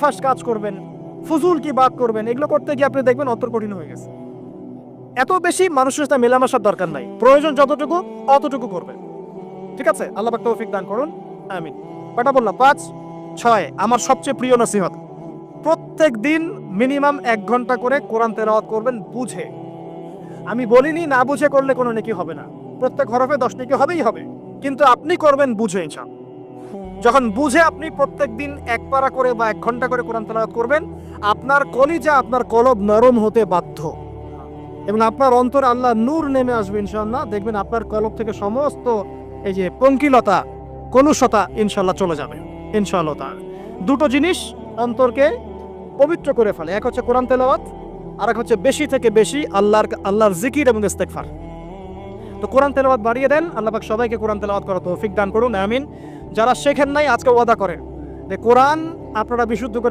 বেফাস কাজ করবেন, ফুজুল কি বাদ করবেন, এগুলো করতে গিয়ে আপনি দেখবেন অন্তর কঠিন হয়ে গেছে। এত বেশি মানুষের সাথে মেলামেশার দরকার নাই, প্রয়োজন যতটুকু অতটুকু করবেন। ঠিক আছে, আল্লাহ পাক তৌফিক দান করুন, আমিন। কটা বললাম? 5, 6। আমার সবচেয়ে প্রিয় নসিহত, প্রত্যেক দিন মিনিমাম 1 ঘন্টা করে কোরআন তেলাওয়াত করবেন বুঝে। আমি বলিনি না বুঝে করলে কোনো নেকি হবে না, প্রত্যেক হরফে 10 নেকি হবেই হবে, কিন্তু আপনি করবেন বুঝে ইনশাআল্লাহ। যখন বুঝে আপনি প্রত্যেক দিন 1 পারা করে বা 1 ঘন্টা করে কোরআন তেলাওয়াত করবেন, আপনার কলিজা, আপনার কলব নরম হতে বাধ্য, এবং আপনার অন্তরে আল্লাহ নূর নেমে আসবে ইনশাআল্লাহ। দেখবেন আপনার কলব থেকে সমস্ত এই যে পঙ্কিলতা, কলুষতা ইনশাআল্লাহ চলে যাবে ইনশাআল্লাহ তাআলা। দুটো জিনিস অন্তরকে পবিত্র করে ফেলে, এক হচ্ছে কোরআন তেলাওয়াত, আর এক হচ্ছে বেশি থেকে বেশি আল্লাহর জিকির এবং ইস্তেগফার। তো কোরআন তেলাওয়াত বাড়িয়ে দেন, আল্লাহ পাক সবাইকে কোরআন তেলাওয়াত করার তৌফিক দান করুন, আমিন। যারা শেখেন নাই আজকে ওয়াদা করেন যে কোরআন আপনারা বিশুদ্ধ করে